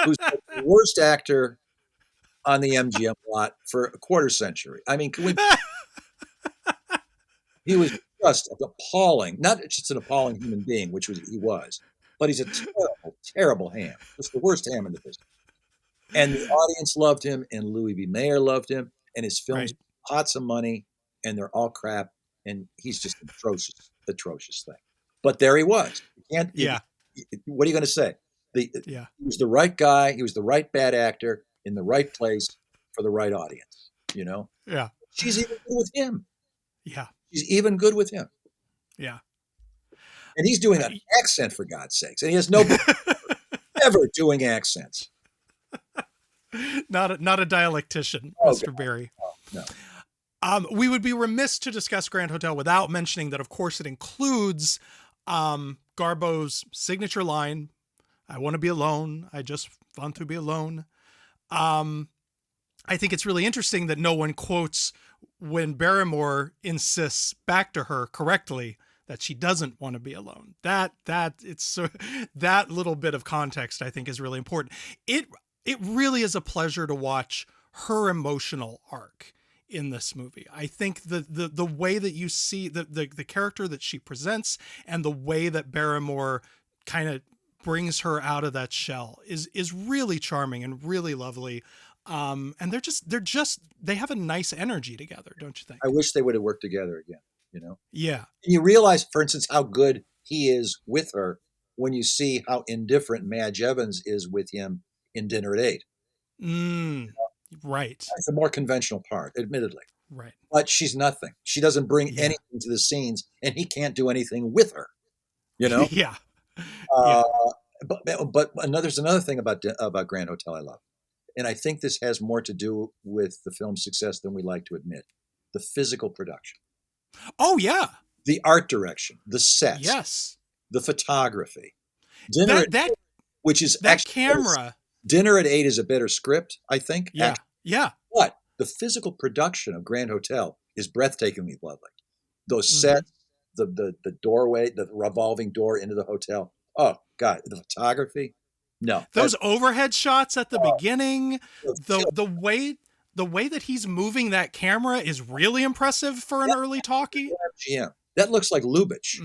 who's the worst actor on the MGM lot for a quarter century. I mean, he was just appalling. Not just an appalling human being, he was, but he's a terrible, terrible ham. Just the worst ham in the business. And the audience loved him, and Louis B. Mayer loved him, and his films pots of money, and they're all crap, and he's just atrocious thing. But there he was. What are you going to say? He was the right guy. He was the right bad actor in the right place for the right audience. Yeah. She's even good with him. Yeah. She's even good with him. Yeah. And he's doing an accent, for God's sakes. And he has no ever doing accents. Not a dialectician, Mr. Barry. No. We would be remiss to discuss Grand Hotel without mentioning that, of course, it includes Garbo's signature line, "I want to be alone. I just want to be alone." I think it's really interesting that no one quotes when Barrymore insists back to her correctly that she doesn't want to be alone. That little bit of context, I think, is really important. It really is a pleasure to watch her emotional arc in this movie. I think the way that you see the character that she presents and the way that Barrymore kind of brings her out of that shell is really charming and really lovely. And they have a nice energy together, don't you think? I wish they would have worked together again, Yeah. And you realize, for instance, how good he is with her when you see how indifferent Madge Evans is with him in Dinner at 8. Right. It's a more conventional part, admittedly. Right. But she's nothing. She doesn't bring anything to the scenes, and he can't do anything with her. Yeah. But there's another thing about Grand Hotel I love, and I think this has more to do with the film's success than we like to admit: the physical production. Oh yeah. The art direction, the sets, yes, the photography. Which is that actually camera. Dinner at 8 is a better script, I think. Yeah. Actually. Yeah. But the physical production of Grand Hotel is breathtakingly lovely. Those sets, the doorway, the revolving door into the hotel. Oh God, the photography. No. Those overhead shots at the beginning, the way that he's moving that camera is really impressive for an early talkie. MGM. That looks like Lubitsch.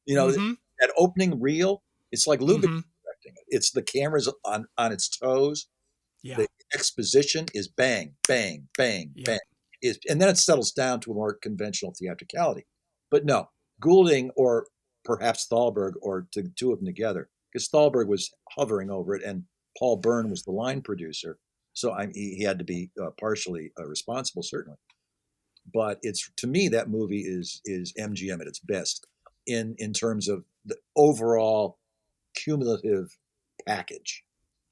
That opening reel, it's like Lubitsch. directing it. It's the camera's on its toes. Yeah. The exposition is bang, bang, bang, Yeah. bang. And then it settles down to a more conventional theatricality. But no, Goulding or perhaps Thalberg or the two of them together, because Thalberg was hovering over it and Paul Byrne was the line producer. So he had to be partially responsible, certainly. But to me, that movie is MGM at its best in terms of the overall cumulative package,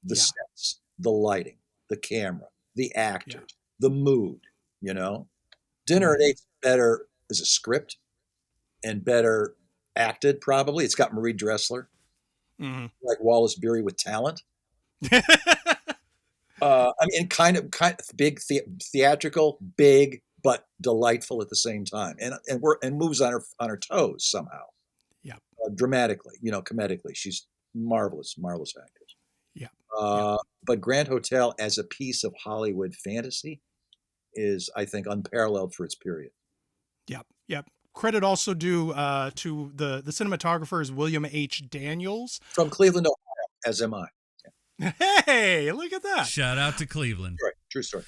the sets, the lighting, the camera, the actors, the mood. Dinner at Eight's better as a script and better acted. Probably it's got Marie Dressler, like Wallace Beery with talent. Kind of big theatrical, big but delightful at the same time, and moves on her toes somehow. Yeah, dramatically, comedically, she's marvelous actress. Yeah. But Grand Hotel as a piece of Hollywood fantasy is, I think, unparalleled for its period. Yep. Yep. Credit also due to the cinematographer is William H. Daniels from Cleveland, Ohio, as am I. Hey, look at that. Shout out to Cleveland. True story.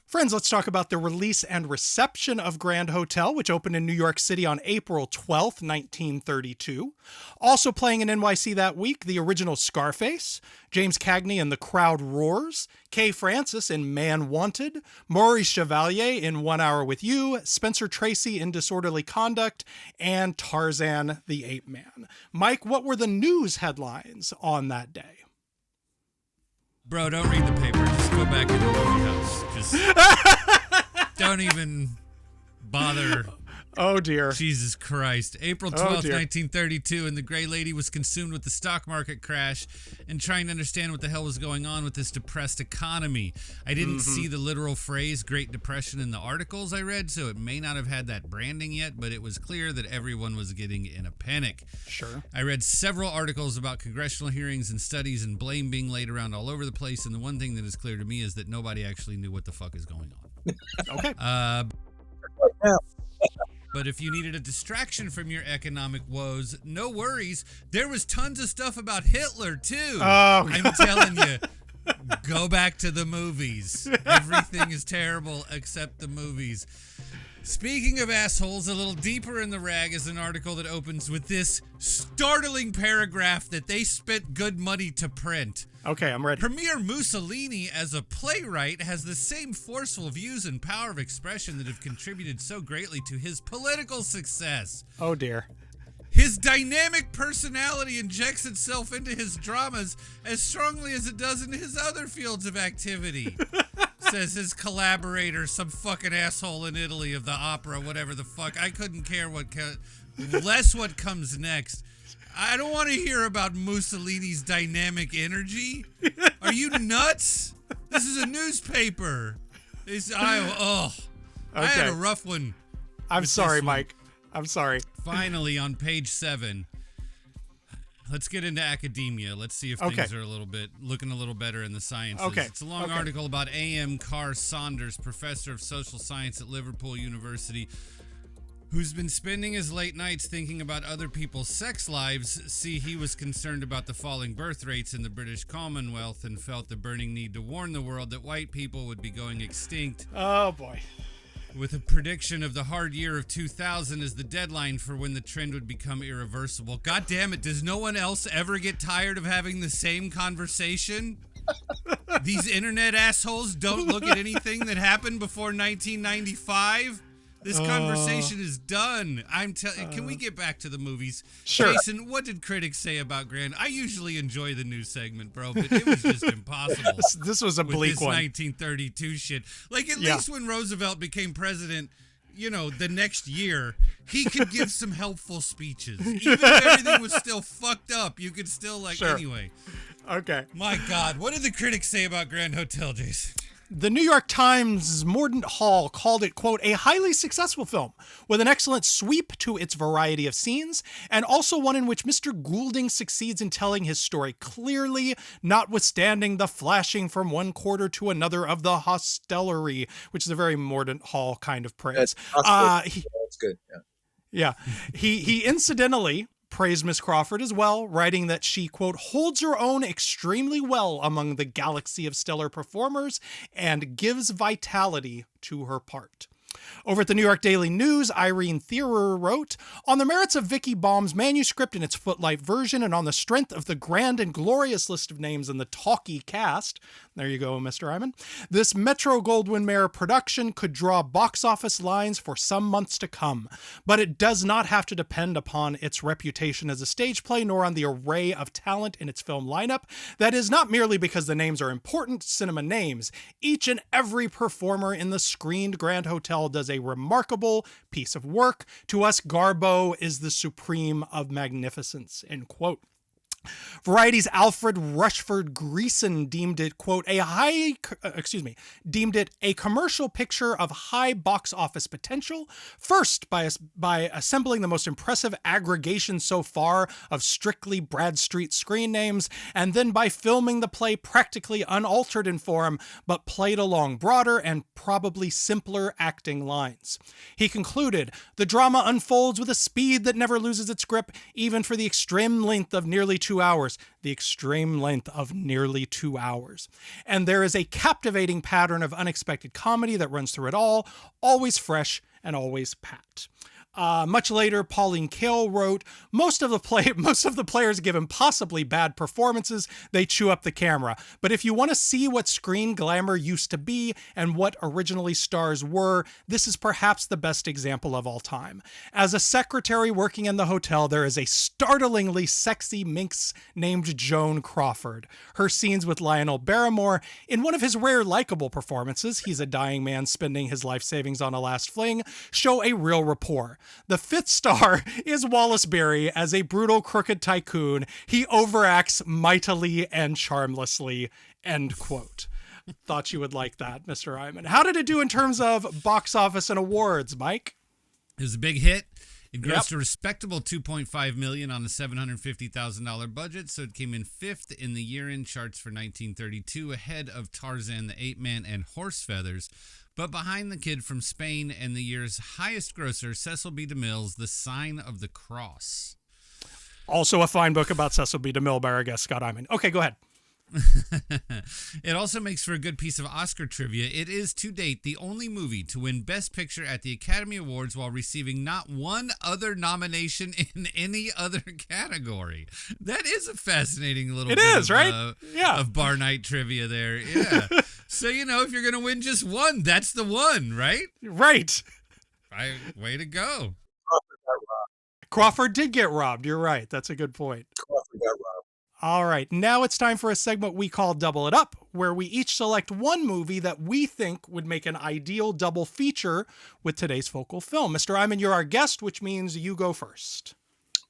Friends, let's talk about the release and reception of Grand Hotel, which opened in New York City on April 12th, 1932. Also playing in NYC that week, the original Scarface, James Cagney in The Crowd Roars, Kay Francis in Man Wanted, Maurice Chevalier in 1 Hour with You, Spencer Tracy in Disorderly Conduct, and Tarzan the Ape Man. Mike, what were the news headlines on that day? Bro, don't read the paper. Just go back in the movie house. Just don't even bother. Oh, dear. Jesus Christ. April 12th, 1932, and the Gray Lady was consumed with the stock market crash and trying to understand what the hell was going on with this depressed economy. I didn't see the literal phrase Great Depression in the articles I read, so it may not have had that branding yet, but it was clear that everyone was getting in a panic. Sure. I read several articles about congressional hearings and studies and blame being laid around all over the place, and the one thing that is clear to me is that nobody actually knew what the fuck is going on. Okay. But if you needed a distraction from your economic woes, no worries. There was tons of stuff about Hitler, too. Oh, I'm telling you, go back to the movies. Everything is terrible except the movies. Speaking of assholes, a little deeper in the rag is an article that opens with this startling paragraph that they spent good money to print. Okay, I'm ready. Premier Mussolini, as a playwright, has the same forceful views and power of expression that have contributed so greatly to his political success. Oh, dear. His dynamic personality injects itself into his dramas as strongly as it does into his other fields of activity, says his collaborator, some fucking asshole in Italy of the opera, whatever the fuck. I couldn't care less what comes next. I don't want to hear about Mussolini's dynamic energy. Are you nuts? This is a newspaper. I had a rough one. I'm sorry, Mike. I'm sorry. Finally, on page 7, let's get into academia. Let's see if things are looking a little better in the sciences. Okay. It's a long article about A.M. Carr Saunders, professor of social science at Liverpool University, who's been spending his late nights thinking about other people's sex lives. See, he was concerned about the falling birth rates in the British Commonwealth and felt the burning need to warn the world that white people would be going extinct. Oh, boy. With a prediction of the hard year of 2000 as the deadline for when the trend would become irreversible. God damn it, does no one else ever get tired of having the same conversation? These internet assholes don't look at anything that happened before 1995? This conversation is done. Can we get back to the movies? Sure. Jason, what did critics say about Grand? I usually enjoy the news segment, bro, but it was just impossible. This was a bleak one. 1932 shit. Like, at least when Roosevelt became president, the next year, he could give some helpful speeches. Even if everything was still fucked up, you could still, anyway. Okay. My God, what did the critics say about Grand Hotel, Jason? The New York Times' Mordaunt Hall called it, quote, a highly successful film with an excellent sweep to its variety of scenes, and also one in which Mr. Goulding succeeds in telling his story clearly, notwithstanding the flashing from one quarter to another of the hostelry, which is a very Mordaunt Hall kind of praise. That's good. Yeah. Yeah. He incidentally praised Miss Crawford as well, writing that she, quote, holds her own extremely well among the galaxy of stellar performers and gives vitality to her part. Over at the New York Daily News, Irene Thierer wrote, on the merits of Vicky Baum's manuscript in its footlight version and on the strength of the grand and glorious list of names in the talkie cast, there you go, Mr. Eyman, this Metro-Goldwyn-Mayer production could draw box office lines for some months to come, but it does not have to depend upon its reputation as a stage play nor on the array of talent in its film lineup. That is not merely because the names are important cinema names. Each and every performer in the screened Grand Hotel does a remarkable piece of work. To us, Garbo is the supreme of magnificence, end quote. Variety's Alfred Rushford Greason deemed it, quote, deemed it a commercial picture of high box office potential, first by assembling the most impressive aggregation so far of strictly Bradstreet screen names, and then by filming the play practically unaltered in form, but played along broader and probably simpler acting lines. He concluded, the drama unfolds with a speed that never loses its grip, even for the extreme length of nearly 2 hours. The extreme length of nearly 2 hours. And there is a captivating pattern of unexpected comedy that runs through it all, always fresh and always pat. Much later, Pauline Kael wrote, most of the players give impossibly bad performances. They chew up the camera. But if you want to see what screen glamour used to be and what originally stars were, this is perhaps the best example of all time. As a secretary working in the hotel, there is a startlingly sexy minx named Joan Crawford. Her scenes with Lionel Barrymore, in one of his rare likable performances, he's a dying man spending his life savings on a last fling, show a real rapport. The fifth star is Wallace Beery as a brutal, crooked tycoon. He overacts mightily and charmlessly, end quote. Thought you would like that, Mr. Eyman. How did it do in terms of box office and awards, Mike? It was a big hit. It grossed a respectable $2.5 million on a $750,000 budget, so it came in fifth in the year-end charts for 1932, ahead of Tarzan the Ape Man and Horse Feathers, but behind The Kid from Spain and the year's highest grosser, Cecil B. DeMille's The Sign of the Cross. Also a fine book about Cecil B. DeMille by our guest, Scott Eyman. Okay, go ahead. It also makes for a good piece of Oscar trivia. It is, to date, the only movie to win Best Picture at the Academy Awards while receiving not one other nomination in any other category. That is a fascinating little of bar night trivia there. Yeah. So, if you're going to win just one, that's the one, right? Right. Way to go. Crawford did get robbed. You're right. That's a good point. Crawford got robbed. All right, now it's time for a segment we call Double It Up, where we each select one movie that we think would make an ideal double feature with today's focal film. Mr. Eyman, you're our guest, which means you go first.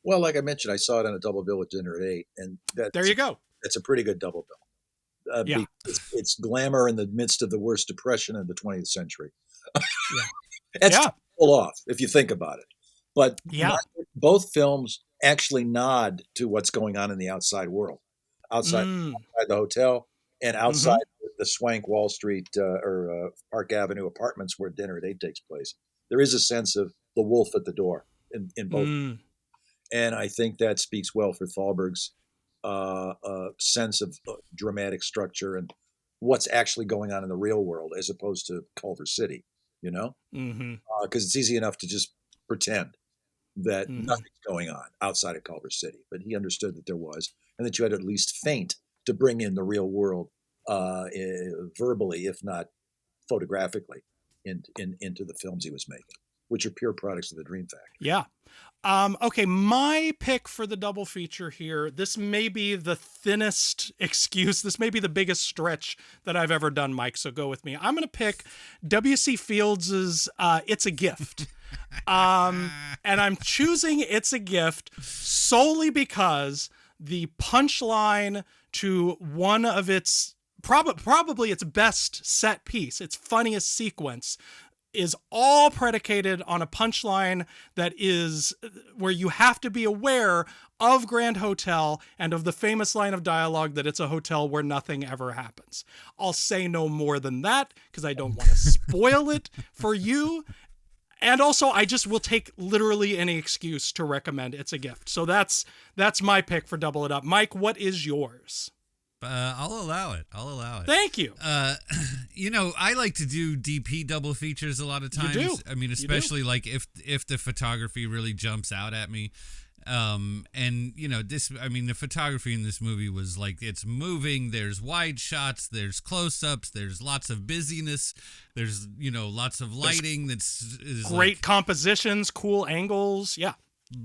Well, like I mentioned, I saw it on a double bill at dinner at 8, and there you go. That's a pretty good double bill. Yeah. It's glamour in the midst of the worst depression in the 20th century. Yeah. That's to pull off, if you think about it. But both films actually nod to what's going on in the outside world, outside the hotel and outside the swank Wall Street or Park Avenue apartments where Dinner at 8 takes place. There is a sense of the wolf at the door in both. And I think that speaks well for Thalberg's sense of dramatic structure and what's actually going on in the real world as opposed to Culver City, because it's easy enough to just pretend that nothing's going on outside of Culver City. But he understood that there was, and that you had to at least feint to bring in the real world verbally, if not photographically, into the films he was making, which are pure products of the Dream Factory. Yeah. Okay, my pick for the double feature here, this may be the thinnest excuse. This may be the biggest stretch that I've ever done, Mike, so go with me. I'm going to pick W.C. Fields' It's a Gift. And I'm choosing It's a Gift solely because the punchline to one of its, probably its best set piece, its funniest sequence, is all predicated on a punchline that is where you have to be aware of Grand Hotel and of the famous line of dialogue that it's a hotel where nothing ever happens. I'll say no more than that because I don't want to spoil it for you. And also, I just will take literally any excuse to recommend It's a Gift. So that's my pick for Double It Up. Mike, what is yours? I'll allow it. Thank you. I like to do DP double features a lot of times. You do. I mean, especially like if the photography really jumps out at me. The photography in this movie was like, it's moving, there's wide shots, there's close-ups, there's lots of busyness, there's, lots of lighting, is great like, compositions, cool angles. Yeah.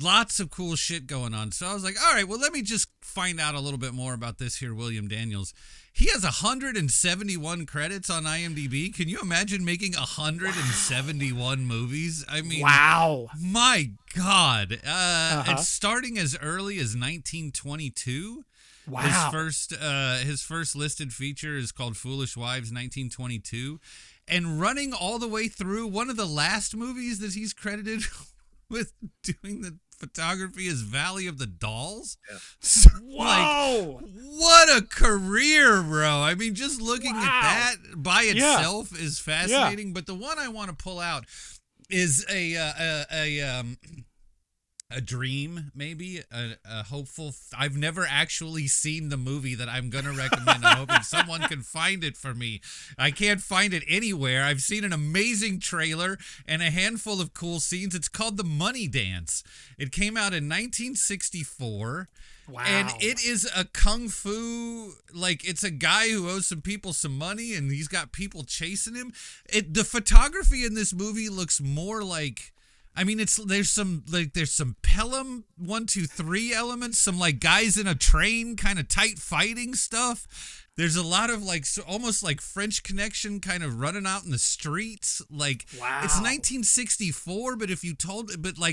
Lots of cool shit going on. So I was like, all right, well, let me just find out a little bit more about this here William Daniels. He has 171 credits on IMDb. Can you imagine making 171 movies? I mean, wow. My God. And starting as early as 1922. Wow. His first listed feature is called Foolish Wives, 1922. And running all the way through, one of the last movies that he's credited with doing the photography is Valley of the Dolls. Yeah. So, whoa! What a career, bro. I mean, just looking at that by itself is fascinating. Yeah. But the one I want to pull out is a dream, maybe a hopeful. I've never actually seen the movie that I'm gonna recommend. I'm hoping someone can find it for me. I can't find it anywhere. I've seen an amazing trailer and a handful of cool scenes. It's called The Money Dance. It came out in 1964. Wow. And it is a kung fu, like, it's a guy who owes some people some money and he's got people chasing him. The photography in this movie looks more like, I mean, there's some Pelham 1, 2, 3 elements, some like guys in a train kind of tight fighting stuff. There's a lot of like almost like French Connection kind of running out in the streets. Like, wow. It's 1964, but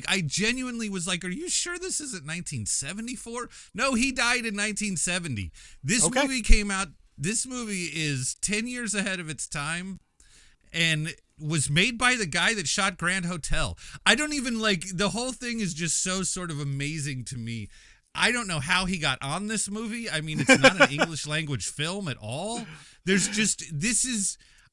I genuinely was like, are you sure this isn't 1974? No, he died in 1970. This movie came out. This movie is 10 years ahead of its time. And was made by the guy that shot Grand Hotel. I don't even the whole thing is just so sort of amazing to me. I don't know how he got on this movie. I mean, it's not an English language film at all.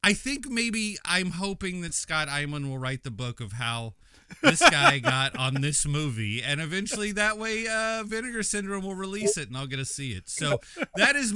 I think maybe I'm hoping that Scott Eyman will write the book of how this guy got on this movie, and eventually that way Vinegar Syndrome will release it and I'll get to see it. So that is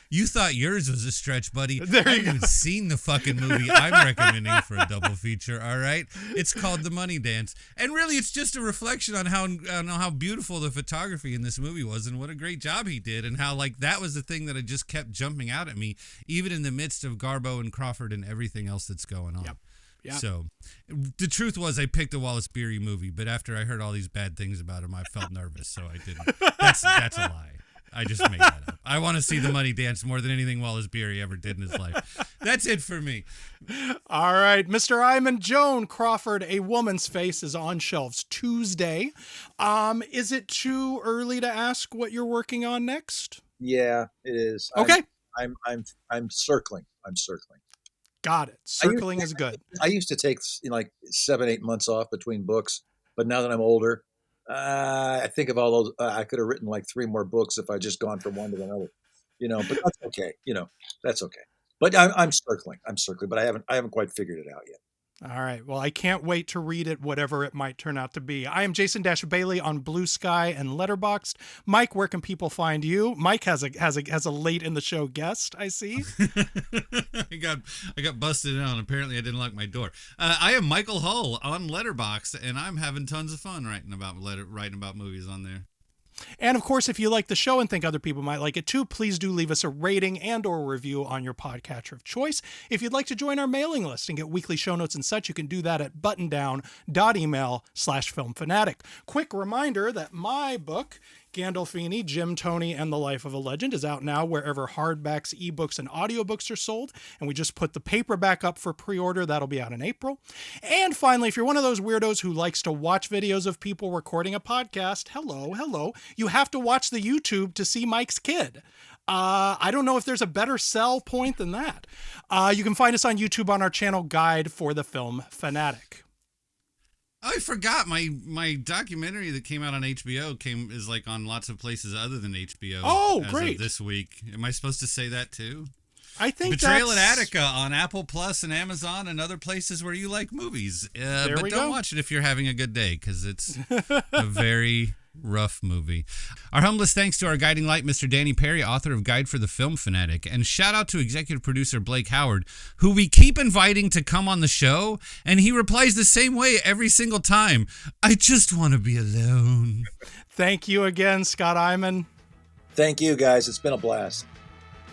you thought yours was a stretch, buddy. There you I haven't even seen the fucking movie I'm recommending for a double feature, all right? It's called The Money Dance. And really it's just a reflection on how beautiful the photography in this movie was and what a great job he did, and how that was the thing that had just kept jumping out at me, even in the midst of Garbo and Crawford and everything else that's going on. Yep. Yeah. So the truth was I picked a Wallace Beery movie, but after I heard all these bad things about him, I felt nervous, so I didn't. That's a lie. I just made that up. I want to see The Money Dance more than anything Wallace Beery ever did in his life. That's it for me. All right, Mr. Eyman, Joan Crawford, A Woman's Face is on shelves Tuesday. Is it too early to ask what you're working on next? Yeah, it is. Okay. I'm circling. Got it. Circling is good. I used to take 7-8 months off between books, but now that I'm older, I think of all those. I could have written 3 more books if I just gone from one to another, But that's okay. That's okay. But I'm circling. But I haven't quite figured it out yet. All right. Well, I can't wait to read it, whatever it might turn out to be. I am Jason Bailey on Blue Sky and Letterboxd. Mike, where can people find you? Mike has a late in the show guest, I see. I got busted in on. Apparently, I didn't lock my door. I am Michael Hull on Letterboxd, and I'm having tons of fun writing about movies on there. And of course, if you like the show and think other people might like it too, please do leave us a rating and or review on your podcatcher of choice. If you'd like to join our mailing list and get weekly show notes and such, you can do that at buttondown.email/filmfanatic. Quick reminder that my book, Gandolfini, Jim, Tony, and the Life of a Legend, is out now wherever hardbacks, ebooks, and audiobooks are sold. And we just put the paperback up for pre-order. That'll be out in April. And finally, if you're one of those weirdos who likes to watch videos of people recording a podcast, hello, you have to watch the YouTube to see Mike's kid. I don't know if there's a better sell point than that. You can find us on YouTube on our channel Guide for the Film Fanatic. I forgot my documentary that came out on HBO is on lots of places other than HBO. Oh, as great. of this week. Am I supposed to say that too? I think Betrayal that's... at Attica on Apple Plus and Amazon and other places where you like movies. But we don't go. watch it if you're having a good day, because it's a very rough movie. Our humblest thanks to our guiding light, Mr. Danny Perry, author of Guide for the Film Fanatic. And shout out to executive producer Blake Howard, who we keep inviting to come on the show, and he replies the same way every single time. I just want to be alone. Thank you again, Scott Eyman. Thank you, guys. It's been a blast.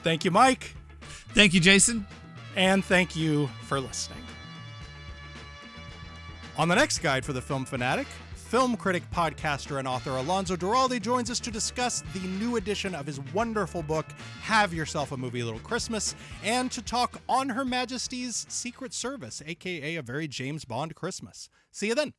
Thank you, Mike. Thank you, Jason. And thank you for listening. On the next Guide for the Film Fanatic, film critic, podcaster, and author Alonso Duralde joins us to discuss the new edition of his wonderful book, Have Yourself a Movie Little Christmas, and to talk on Her Majesty's Secret Service, aka A Very James Bond Christmas. See you then.